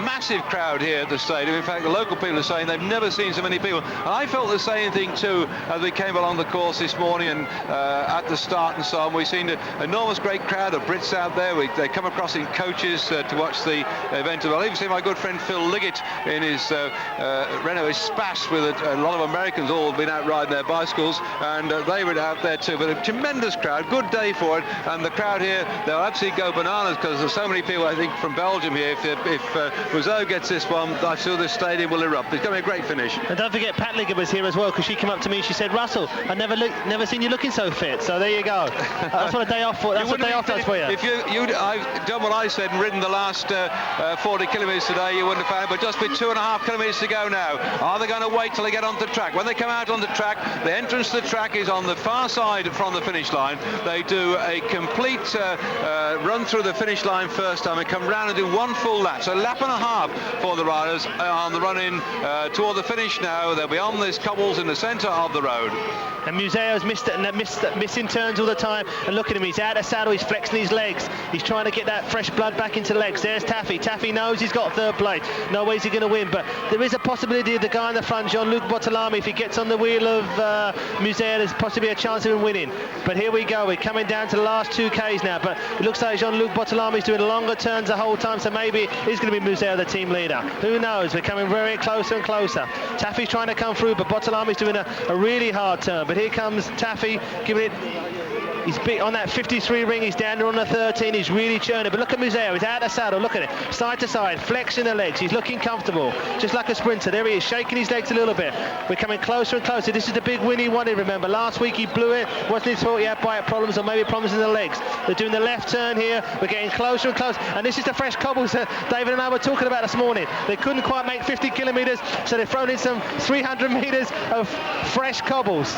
massive crowd here at the stadium. In fact, the local people are saying they've never seen so many people. And I felt the same thing too as we came along the course this morning and at the start and so on. We've seen an enormous great crowd of Brits out there. They come across in coaches to watch the event. I've even seen my good friend Phil Liggett in his Renault Espace with a lot of Americans all been out riding their bicycles, and they were out there too. But a tremendous crowd, good day for it, and the crowd here, they'll absolutely go bananas because there's so many people, I think, from Belgium here. If Rousseau gets this one, I'm sure the stadium will erupt. It's going to be a great finish. And don't forget, Pat Liggett was here as well, because she came up to me and she said, Russell, I never seen you looking so fit. So there you go. That's what a day off for. That's what a day off does for you. If I've done what I said and ridden the last 40 kilometres today, you wouldn't have found it. But just with 2.5 kilometres to go now, are they going to wait till they get onto the track? When they come out on the track, the entrance to the track is on the far side from the finish line. They do a complete run through the finish line first time and come round and do one full lap. So a lap and a half for the riders on the run in toward the finish now. They'll be on these cobbles in the centre of the road. And Museo's missing turns all the time. And look at him, he's out of saddle, he's flexing his legs. He's trying to get that fresh blood back into the legs. There's Taffy. Taffy knows he's got third place. No way is he going to win, but there is a possibility of the guy in the front, Jean-Luc Botolami, if he gets on the wheel of Museo, there's possibly a chance of him winning. But here we go, we're coming down to the last 2Ks now, but it looks like Jean-Luc Botolami is doing longer turns the whole time, so maybe it's going to be Museo, the team leader. Who knows? We're coming very closer and closer. Taffy's trying to come through, but Botolami's doing a really hard turn. But here comes Taffy, giving it. He's big on that 53 ring, he's down there on the 13, he's really churning. But look at Museo, he's out of saddle, look at it. Side to side, flexing the legs, he's looking comfortable. Just like a sprinter, there he is, shaking his legs a little bit. We're coming closer and closer. This is the big win he wanted, remember. Last week he blew it, wasn't his fault, he had bite problems or maybe problems in the legs. They're doing the left turn here, we're getting closer and closer. And this is the fresh cobbles that David and I were talking about this morning. They couldn't quite make 50 kilometres, so they've thrown in some 300 metres of fresh cobbles.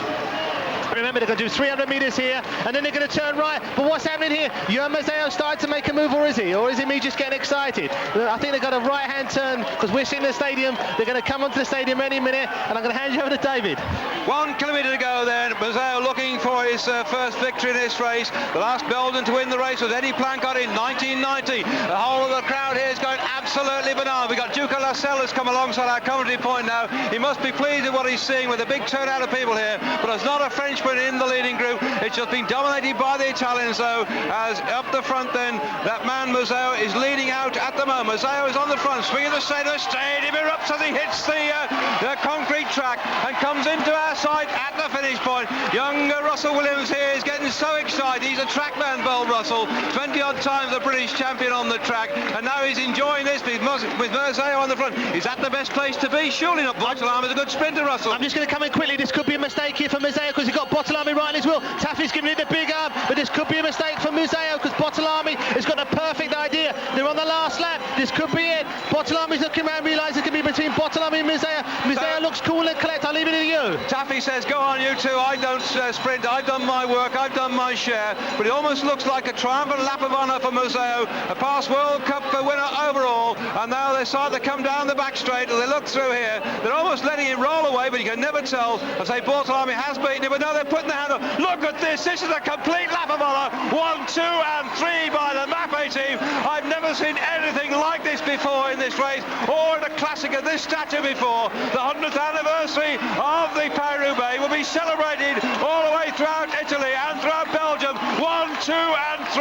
Remember, they're going to do 300 metres here, and then they're going to turn right. But what's happening here? Johan Mazeo started to make a move, or is he? Or is it me just getting excited? I think they've got a right-hand turn, because we're seeing the stadium. They're going to come onto the stadium any minute, and I'm going to hand you over to David. 1 kilometre to go then. Mazeo looking for his first victory in this race. The last Belgian to win the race was Eddie Plancott in 1990. The whole of the crowd here is going absolutely bananas. We've got Duca Lascelles has come alongside our commentary point now. He must be pleased with what he's seeing with a big turnout of people here, but it's not a Frenchman in the leading group. It's just been dominated by the Italians though, as up the front then that man Mazeo is leading out at the moment. Mazeo is on the front, swinging the stadium erupts as he hits the concrete track and comes into our side at the finish point. Young Russell Williams here is getting so excited. He's a track man, Bold Russell, 20 odd times the British champion on the track, and now he's enjoying this with Mazeo on the front. Is that the best place to be? Surely not. Botolami is a good sprinter, Russell. I'm just going to come in quickly. This could be a mistake here for Mazeo, because he's got Botolami right in his wheel. Taffy's giving it the big arm, but this could be a mistake for Museo, because Botolami has got a perfect idea. They're on the last lap. This could be it. Botolami's looking around, realising it could be between Botolami and Museo. Museo looks cool and collect. I'll leave it to you. Taffy says, go on you two, I don't sprint, I've done my work, I've done my share. But it almost looks like a triumphant lap of honour for Museo, a past World Cup winner overall, and now they start to come down the back straight as they look through here. They're almost letting it roll away, but you can never tell. I say Botolami has beaten it, but now they're putting the hand up. Look at this is a complete lap of honour. 1, 2 and 3 by the Mapei team. I've never seen anything like this before in this race, or in a classic of this stature before. The 100th anniversary of the Paris-Roubaix will be celebrated all the way throughout Italy and throughout Belgium. 1, 2 and 3.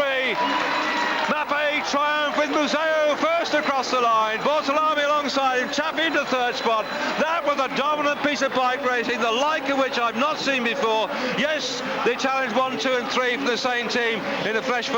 Mapei triumph with Museo first across the line. Botolami alongside him, Taffy into third spot. That was a dominant piece of bike racing, the like of which I've not seen before. Yes, they challenged 1, 2 and 3 for the same team in a fresh